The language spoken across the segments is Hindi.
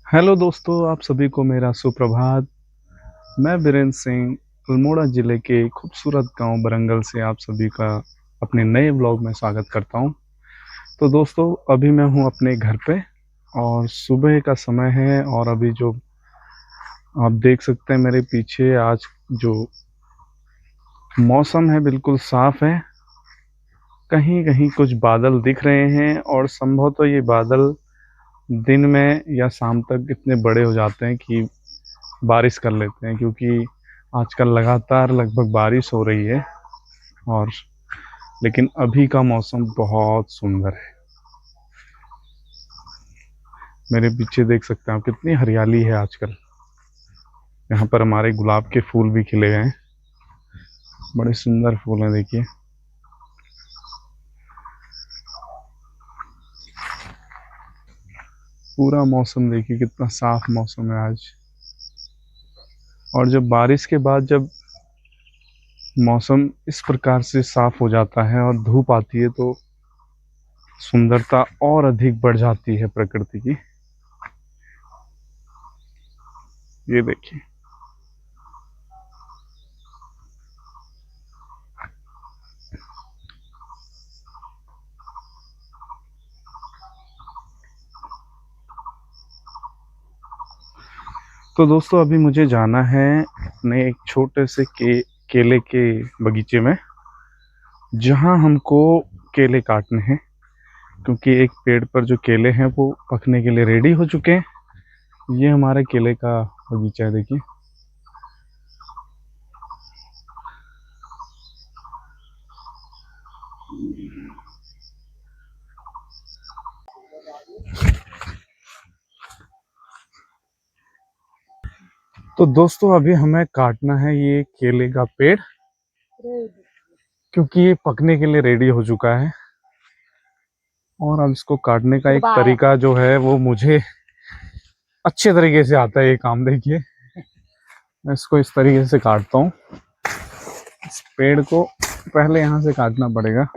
हेलो दोस्तों, आप सभी को मेरा सुप्रभात। मैं बीरेंद्र सिंह अल्मोड़ा ज़िले के खूबसूरत गांव बरंगल से आप सभी का अपने नए व्लॉग में स्वागत करता हूं। तो दोस्तों, अभी मैं हूं अपने घर पे और सुबह का समय है और अभी जो आप देख सकते हैं मेरे पीछे आज जो मौसम है बिल्कुल साफ है। कहीं कहीं कुछ बादल दिख रहे हैं और संभवतः ये बादल दिन में या शाम तक इतने बड़े हो जाते हैं कि बारिश कर लेते हैं, क्योंकि आजकल लगातार लगभग बारिश हो रही है। और लेकिन अभी का मौसम बहुत सुंदर है। मेरे पीछे देख सकते हैं आप कितनी हरियाली है आजकल। यहाँ पर हमारे गुलाब के फूल भी खिले हैं, बड़े सुंदर फूल हैं। देखिए, पूरा मौसम देखिए कितना साफ मौसम है आज। और जब बारिश के बाद जब मौसम इस प्रकार से साफ हो जाता है और धूप आती है तो सुंदरता और अधिक बढ़ जाती है प्रकृति की। ये देखिए, तो दोस्तों अभी मुझे जाना है अपने एक छोटे से केले के बगीचे में, जहां हमको केले काटने हैं, क्योंकि एक पेड़ पर जो केले हैं वो पकने के लिए रेडी हो चुके हैं। ये हमारे केले का बगीचा है, देखिए। तो दोस्तों अभी हमें काटना है ये केले का पेड़, क्योंकि ये पकने के लिए रेडी हो चुका है। और अब इसको काटने का एक तरीका जो है वो मुझे अच्छे तरीके से आता है। ये काम देखिए, मैं इसको इस तरीके से काटता हूँ। इस पेड़ को पहले यहाँ से काटना पड़ेगा।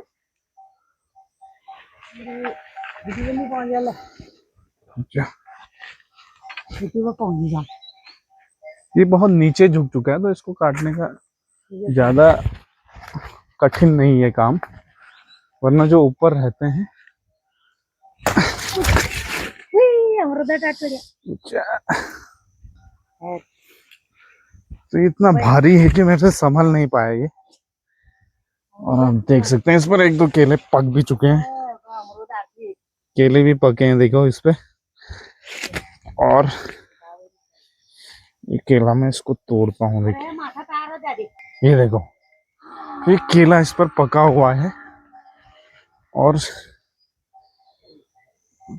अच्छा, ये बहुत नीचे झुक चुका है तो इसको काटने का ज्यादा कठिन नहीं है काम, वरना जो ऊपर रहते हैं। अच्छा, तो ये इतना भारी है कि मेरे से संभल नहीं पाया ये। और आप देख सकते हैं इस पर एक दो केले पक भी चुके हैं। केले भी पके हैं, देखो इस पे। और ये केला मैं इसको तोड़ता हूँ, देखिए। ये देखो, ये केला इस पर पका हुआ है और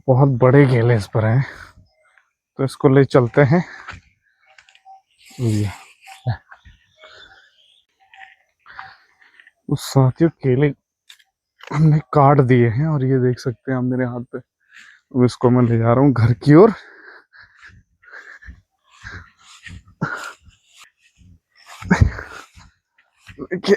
बहुत बड़े केले इस पर हैं, तो इसको ले चलते हैं। उस साथियों, केले हमने काट दिए हैं और ये देख सकते हैं आप मेरे हाथ पे। अब इसको मैं ले जा रहा हूँ घर की ओर। देखिए,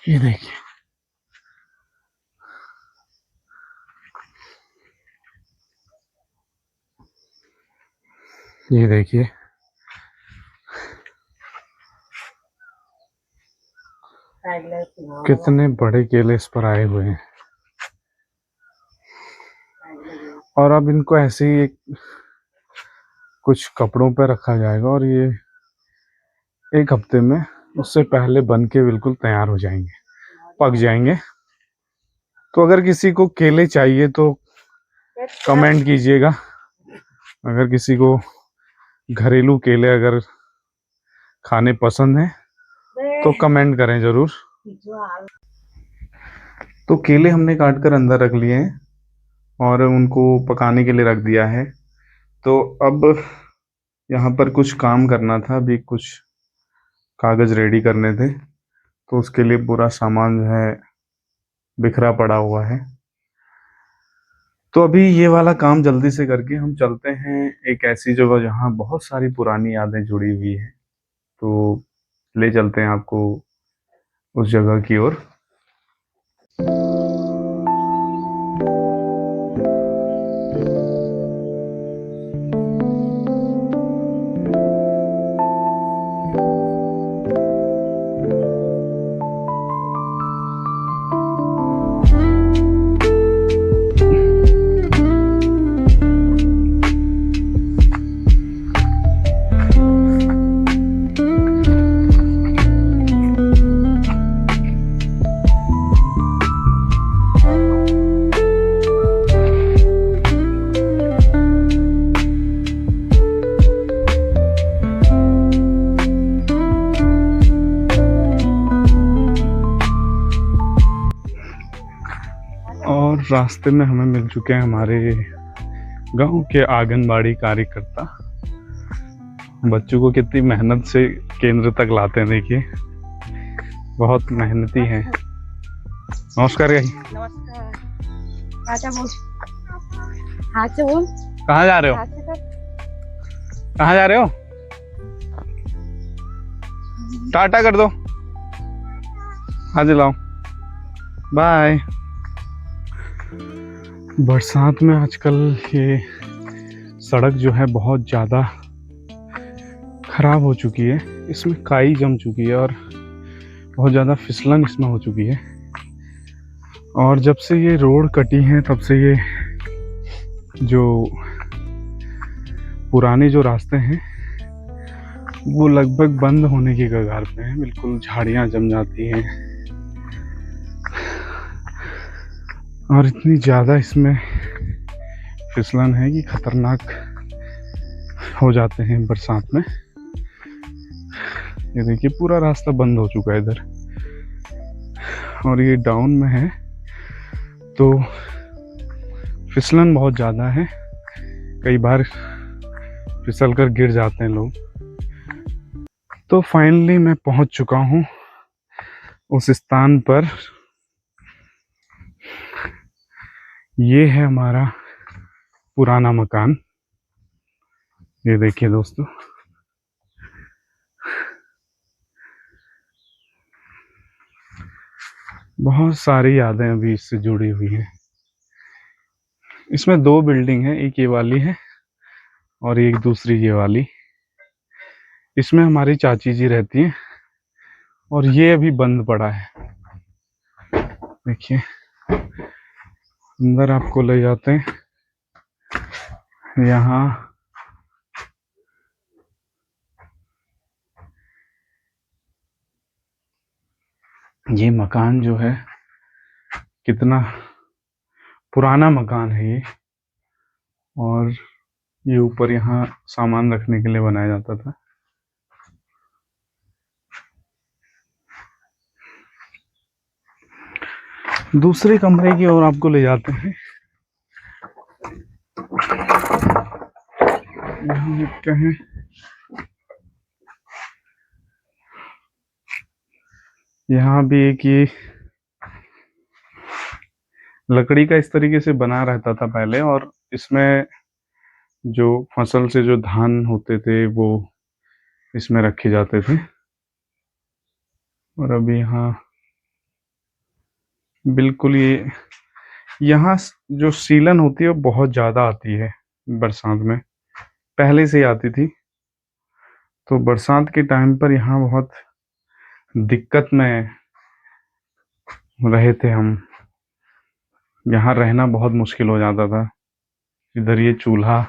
ये देखिए, ये देखिए, कितने बड़े केले इस पर आए हुए हैं। और अब इनको ऐसे ही कुछ कपड़ों पर रखा जाएगा और ये एक हफ्ते में उससे पहले बन के बिल्कुल तैयार हो जाएंगे, पक जाएंगे। तो अगर किसी को केले चाहिए तो कमेंट कीजिएगा। अगर किसी को घरेलू केले अगर खाने पसंद है तो कमेंट करें जरूर। तो केले हमने काट कर अंदर रख लिए हैं और उनको पकाने के लिए रख दिया है। तो अब यहाँ पर कुछ काम करना था, अभी कुछ कागज रेडी करने थे, तो उसके लिए पूरा सामान जो है बिखरा पड़ा हुआ है। तो अभी ये वाला काम जल्दी से करके हम चलते हैं एक ऐसी जगह जहाँ बहुत सारी पुरानी यादें जुड़ी हुई है। तो ले चलते हैं आपको उस जगह की ओर। और रास्ते में हमें मिल चुके हैं हमारे गांव के आंगनबाड़ी कार्यकर्ता। बच्चों को कितनी मेहनत से केंद्र तक लाते हैं, देखिए बहुत मेहनती हैं। नमस्कार भाई। नमस्कार। आजा बोल। हाथ से बोल। कहाँ जा रहे हो? हाथ से कर। कहाँ जा रहे हो? टाटा कर दो। आज लाओ, बाय। बरसात में आजकल ये सड़क जो है बहुत ज़्यादा खराब हो चुकी है, इसमें काई जम चुकी है और बहुत ज़्यादा फिसलन इसमें हो चुकी है। और जब से ये रोड कटी है तब से ये जो पुराने जो रास्ते हैं वो लगभग बंद होने की कगार पे हैं। बिल्कुल झाड़ियाँ जम जाती हैं और इतनी ज़्यादा इसमें फिसलन है कि खतरनाक हो जाते हैं बरसात में। ये देखिए पूरा रास्ता बंद हो चुका है इधर, और ये डाउन में है तो फिसलन बहुत ज़्यादा है, कई बार फिसल कर गिर जाते हैं लोग। तो फाइनली मैं पहुंच चुका हूं उस स्थान पर। ये है हमारा पुराना मकान। ये देखिए दोस्तों, बहुत सारी यादें अभी इससे जुड़ी हुई हैं। इसमें 2 बिल्डिंग है, एक ये वाली है और एक दूसरी ये वाली। इसमें हमारी चाची जी रहती हैं और ये अभी बंद पड़ा है। देखिए अंदर आपको ले जाते हैं। यहाँ ये मकान जो है, कितना पुराना मकान है ये, और ये ऊपर यहाँ सामान रखने के लिए बनाया जाता था। दूसरे कमरे की ओर आपको ले जाते हैं। यहाँ क्या है, यहाँ भी एक ये लकड़ी का इस तरीके से बना रहता था पहले, और इसमें जो फसल से जो धान होते थे वो इसमें रखे जाते थे। और अभी यहाँ बिल्कुल ये यहाँ जो सीलन होती है वो बहुत ज़्यादा आती है बरसात में, पहले से ही आती थी। तो बरसात के टाइम पर यहाँ बहुत दिक्कत में रहे थे हम, यहाँ रहना बहुत मुश्किल हो जाता था। इधर ये चूल्हा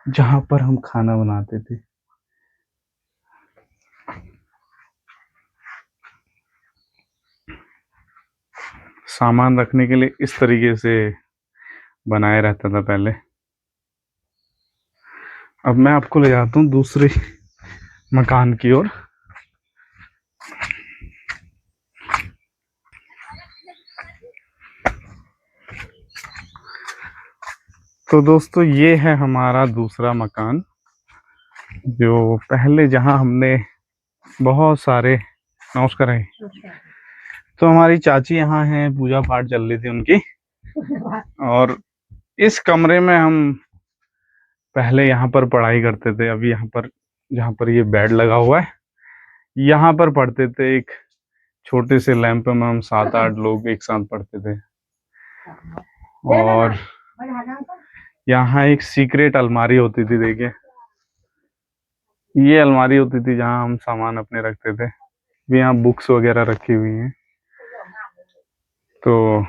जहाँ पर हम खाना बनाते थे, सामान रखने के लिए इस तरीके से बनाया रहता था पहले। अब मैं आपको ले जाता हूँ दूसरे मकान की ओर। तो दोस्तों ये है हमारा दूसरा मकान, जो पहले जहाँ हमने बहुत सारे, नमस्कार है, तो हमारी चाची यहाँ हैं, पूजा पाठ चल रही थी उनकी, और इस कमरे में हम पहले यहाँ पर पढ़ाई करते थे। अभी यहाँ पर जहाँ पर ये बेड लगा हुआ है यहाँ पर पढ़ते थे, एक छोटे से लैंप में हम 7-8 लोग एक साथ पढ़ते थे। और यहाँ एक सीक्रेट अलमारी होती थी, देखिए ये अलमारी होती थी जहाँ हम सामान अपने रखते थे। भी यहाँ बुक्स वगैरह रखी हुई हैं। तो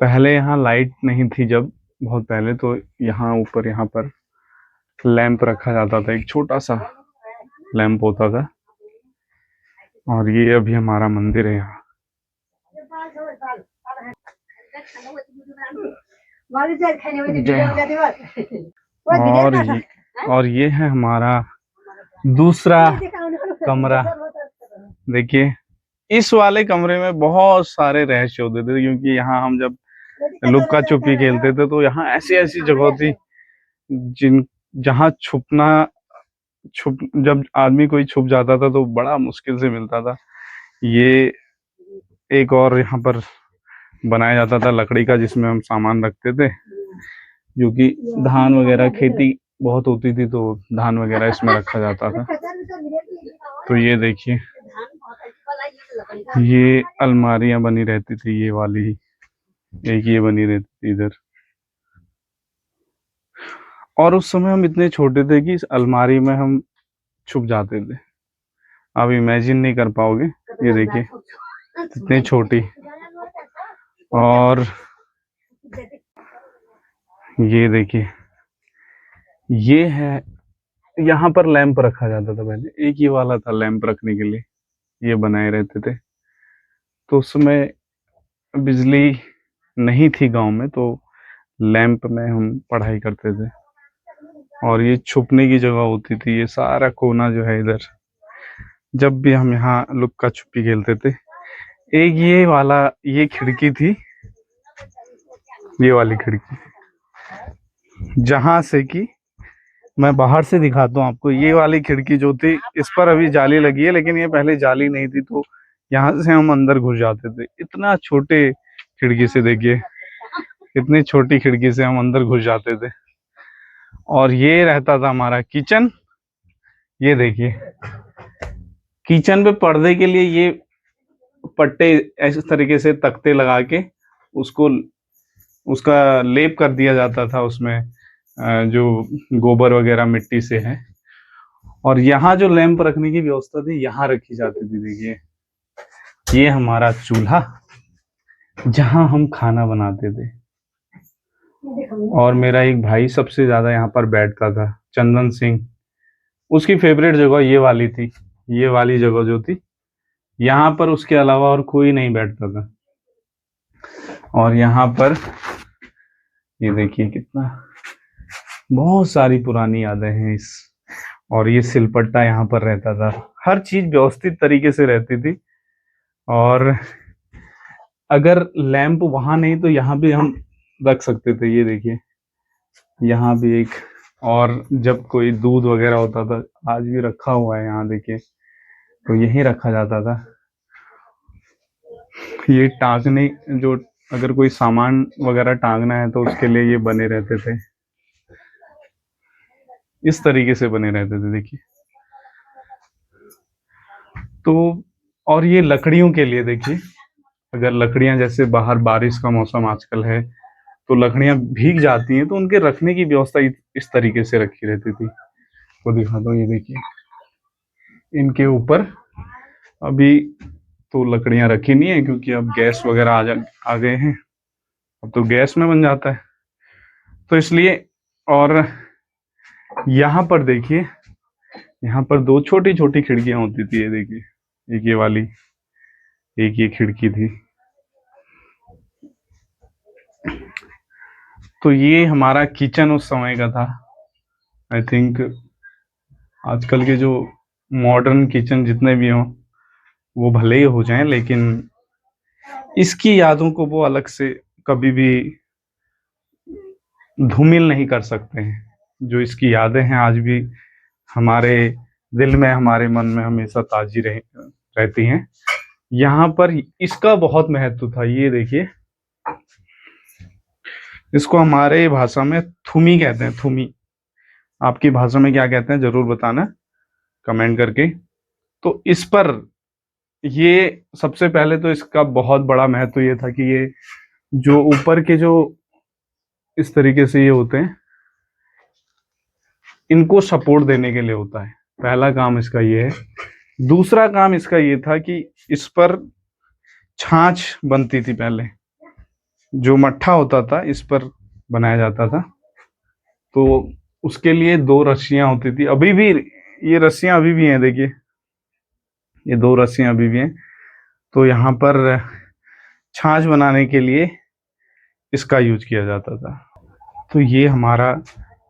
पहले यहाँ लाइट नहीं थी, जब बहुत पहले, तो यहाँ ऊपर यहाँ पर लैंप रखा जाता था, एक छोटा सा लैंप होता था। और ये अभी हमारा मंदिर है यहाँ। और ये है हमारा दूसरा कमरा। देखिए इस वाले कमरे में बहुत सारे रहस्य होते थे, क्योंकि यहाँ हम जब लुक्का छुपी खेलते थे तो यहाँ ऐसी ऐसी जगह थी जहाँ जब आदमी कोई छुप जाता था तो बड़ा मुश्किल से मिलता था। ये एक और यहाँ पर बनाया जाता था लकड़ी का, जिसमें हम सामान रखते थे, जो कि धान वगैरह, खेती बहुत होती थी तो धान वगैरह इसमें रखा जाता था। तो ये देखिए ये अलमारियां बनी रहती थी, ये वाली एक ये बनी रहती थी इधर। और उस समय हम इतने छोटे थे कि इस अलमारी में हम छुप जाते थे। आप इमेजिन नहीं कर पाओगे। ये देखिए इतनी छोटी। और ये देखिए ये है, यहाँ पर लैंप रखा जाता था पहले, एक ही वाला था लैंप रखने के लिए, ये बनाए रहते थे। तो उसमें बिजली नहीं थी गांव में, तो लैंप में हम पढ़ाई करते थे। और ये छुपने की जगह होती थी, ये सारा कोना जो है इधर, जब भी हम यहाँ लुक्का छुपी खेलते थे। एक ये वाला, ये खिड़की थी, ये वाली खिड़की, जहां से कि मैं बाहर से दिखाता हूँ आपको। ये वाली खिड़की जो थी, इस पर अभी जाली लगी है, लेकिन ये पहले जाली नहीं थी, तो यहाँ से हम अंदर घुस जाते थे। इतना छोटे खिड़की से, देखिए इतनी छोटी खिड़की से हम अंदर घुस जाते थे। और ये रहता था हमारा किचन। ये देखिए किचन पे पर्दे के लिए ये पट्टे ऐसे तरीके से तख्ते लगा के उसको उसका लेप कर दिया जाता था, उसमें जो गोबर वगैरह मिट्टी से है। और यहाँ जो लैंप रखने की व्यवस्था थी, यहाँ रखी जाती थी। देखिए ये हमारा चूल्हा, जहाँ हम खाना बनाते थे। और मेरा एक भाई सबसे ज्यादा यहाँ पर बैठता था, चंदन सिंह। उसकी फेवरेट जगह ये वाली थी, ये वाली जगह जो थी, यहाँ पर उसके अलावा और कोई नहीं बैठता था। और यहाँ पर ये देखिए कितना, बहुत सारी पुरानी यादें हैं इस। और ये सिलपट्टा यहाँ पर रहता था, हर चीज व्यवस्थित तरीके से रहती थी। और अगर लैंप वहां नहीं तो यहाँ भी हम रख सकते थे। ये देखिए यहाँ भी एक, और जब कोई दूध वगैरह होता था, आज भी रखा हुआ है यहाँ, देखिए तो यही रखा जाता था। ये टांगने, जो अगर कोई सामान वगैरह टांगना है तो उसके लिए ये बने रहते थे, इस तरीके से बने रहते थे। देखिए तो, और ये लकड़ियों के लिए, देखिए अगर लकड़ियां, जैसे बाहर बारिश का मौसम आजकल है तो लकड़ियां भीग जाती हैं, तो उनके रखने की व्यवस्था इस तरीके से रखी रहती थी। वो दिखाता हूँ, ये देखिए इनके ऊपर अभी तो लकड़ियां रखी नहीं है, क्योंकि अब गैस वगैरह आ गए हैं, अब तो गैस में बन जाता है, तो इसलिए। और यहाँ पर देखिए, यहाँ पर दो छोटी छोटी खिड़कियां होती थी। ये देखिए एक ये वाली, एक ये खिड़की थी। तो ये हमारा किचन उस समय का था। आई थिंक आजकल के जो मॉडर्न किचन जितने भी हों, वो भले ही हो जाएं, लेकिन इसकी यादों को वो अलग से कभी भी धूमिल नहीं कर सकते हैं। जो इसकी यादें हैं आज भी हमारे दिल में, हमारे मन में हमेशा ताजी रहती हैं। यहाँ पर इसका बहुत महत्व था। ये देखिए इसको हमारे भाषा में थुमी कहते हैं, थुमी। आपकी भाषा में क्या कहते हैं जरूर बताना कमेंट करके। तो इस पर ये सबसे पहले तो इसका बहुत बड़ा महत्व ये था कि ये जो ऊपर के जो इस तरीके से ये होते हैं, इनको सपोर्ट देने के लिए होता है। पहला काम इसका ये है। दूसरा काम इसका ये था कि इस पर छाछ बनती थी पहले, जो मट्ठा होता था इस पर बनाया जाता था। तो उसके लिए दो रस्सियां होती थी, अभी भी ये रस्सियां अभी भी हैं, देखिए ये दो रस्सियां अभी भी हैं। तो यहाँ पर छाछ बनाने के लिए इसका यूज किया जाता था। तो ये हमारा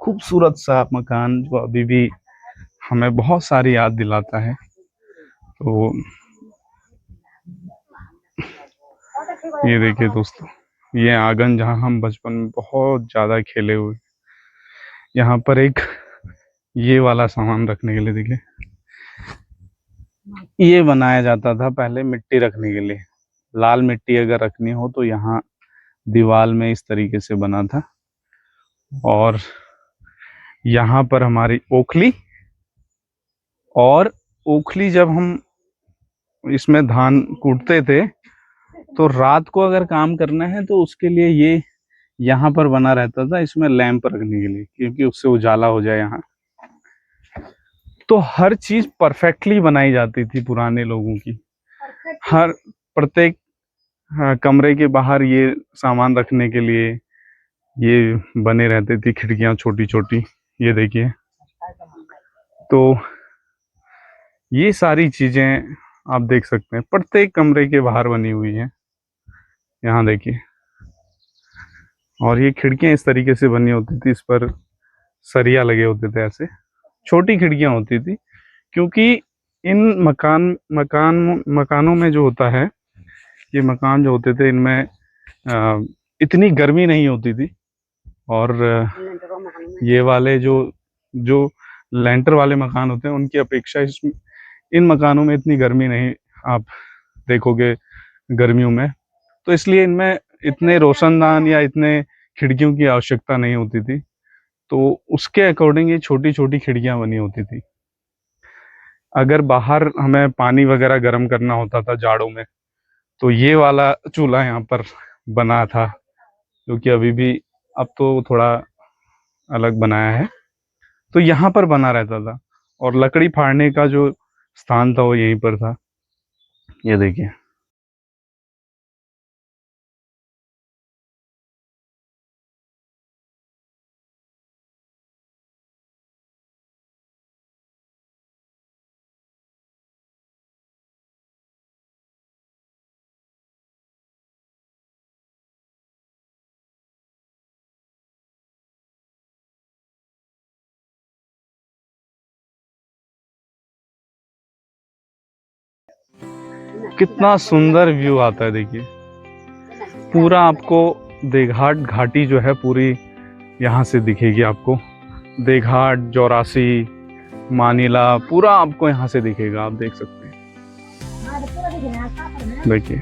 खूबसूरत सा मकान जो अभी भी हमें बहुत सारी याद दिलाता है। तो ये देखिए दोस्तों, ये आंगन जहाँ हम बचपन में बहुत ज़्यादा खेले हुए। यहाँ पर एक ये वाला सामान रखने के लिए, देखिए ये बनाया जाता था पहले मिट्टी रखने के लिए। लाल मिट्टी अगर रखनी हो तो यहाँ दीवार में इस तरीके से बना था। और यहाँ पर हमारी ओखली, और ओखली जब हम इसमें धान कूटते थे तो रात को अगर काम करना है तो उसके लिए ये यहाँ पर बना रहता था, इसमें लैंप रखने के लिए, क्योंकि उससे उजाला हो जाए यहाँ। तो हर चीज परफेक्टली बनाई जाती थी पुराने लोगों की। हर प्रत्येक कमरे के बाहर ये सामान रखने के लिए ये बने रहती थी खिड़कियां छोटी छोटी, ये देखिए। तो ये सारी चीजें आप देख सकते हैं प्रत्येक कमरे के बाहर बनी हुई हैं, यहाँ देखिए। और ये खिड़कियां इस तरीके से बनी होती थी, इस पर सरिया लगे होते थे, ऐसे छोटी खिड़कियां होती थी। क्योंकि इन मकानों में जो होता है, ये मकान जो होते थे इनमें इतनी गर्मी नहीं होती थी। और ये वाले जो जो लेंटर वाले मकान होते हैं उनकी अपेक्षा इन मकानों में इतनी गर्मी नहीं आप देखोगे गर्मियों में। तो इसलिए इनमें इतने रोशनदान या इतने खिड़कियों की आवश्यकता नहीं होती थी। तो उसके अकॉर्डिंग ये छोटी छोटी खिड़कियां बनी होती थी। अगर बाहर हमें पानी वगैरह गर्म करना होता था जाड़ों में, तो ये वाला चूल्हा यहाँ पर बना था, जो कि अभी भी, अब तो थोड़ा अलग बनाया है। तो यहाँ पर बना रहता था, और लकड़ी फाड़ने का जो स्थान था वो यहीं पर था, ये देखिए। कितना सुंदर व्यू आता है, देखिए पूरा आपको देघाट घाटी जो है पूरी यहाँ से दिखेगी आपको। देघाट, जौरासी, मानिला पूरा आपको यहाँ से दिखेगा, आप देख सकते हैं। देखिए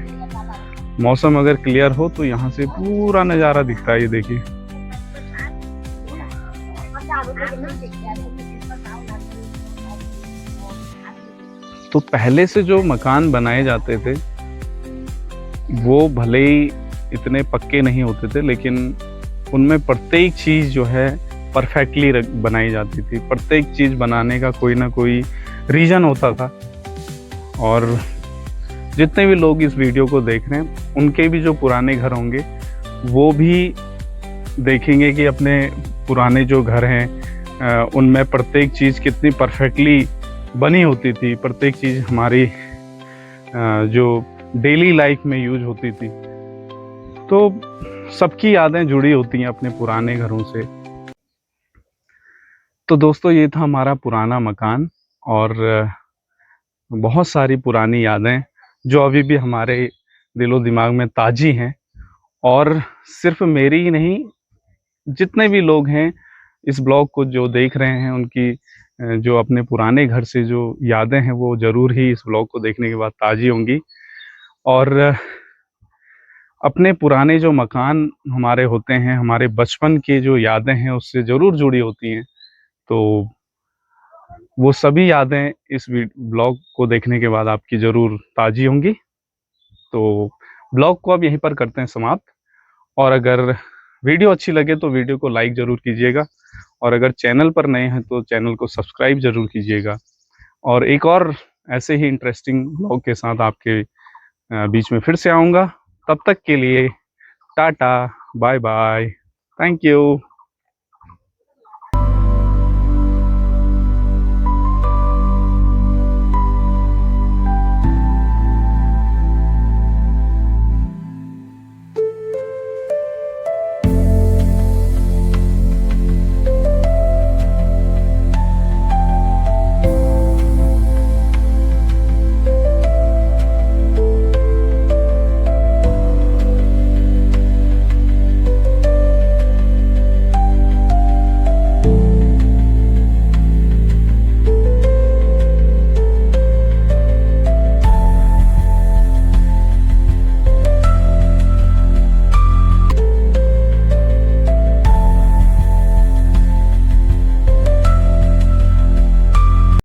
मौसम अगर क्लियर हो तो यहाँ से पूरा नज़ारा दिखता है, ये देखिए। तो पहले से जो मकान बनाए जाते थे वो भले ही इतने पक्के नहीं होते थे, लेकिन उनमें प्रत्येक चीज़ जो है परफेक्टली बनाई जाती थी। प्रत्येक चीज़ बनाने का कोई ना कोई रीज़न होता था। और जितने भी लोग इस वीडियो को देख रहे हैं उनके भी जो पुराने घर होंगे वो भी देखेंगे कि अपने पुराने जो घर हैं उनमें प्रत्येक चीज़ कितनी परफेक्टली बनी होती थी। प्रत्येक चीज़ हमारी जो डेली लाइफ में यूज होती थी। तो सबकी यादें जुड़ी होती हैं अपने पुराने घरों से। तो दोस्तों ये था हमारा पुराना मकान, और बहुत सारी पुरानी यादें जो अभी भी हमारे दिलो दिमाग में ताज़ी हैं। और सिर्फ मेरी ही नहीं, जितने भी लोग हैं इस ब्लॉग को जो देख रहे हैं उनकी जो अपने पुराने घर से जो यादें हैं वो ज़रूर ही इस ब्लॉग को देखने के बाद ताज़ी होंगी। और अपने पुराने जो मकान हमारे होते हैं, हमारे बचपन की जो यादें हैं उससे ज़रूर जुड़ी होती हैं। तो वो सभी यादें इस ब्लॉग को देखने के बाद आपकी ज़रूर ताज़ी होंगी। तो ब्लॉग को अब यहीं पर करते हैं समाप्त, और अगर वीडियो अच्छी लगे तो वीडियो को लाइक ज़रूर कीजिएगा, और अगर चैनल पर नए हैं तो चैनल को सब्सक्राइब ज़रूर कीजिएगा। और एक और ऐसे ही इंटरेस्टिंग ब्लॉग के साथ आपके बीच में फिर से आऊँगा। तब तक के लिए tata, bye bye, thank you.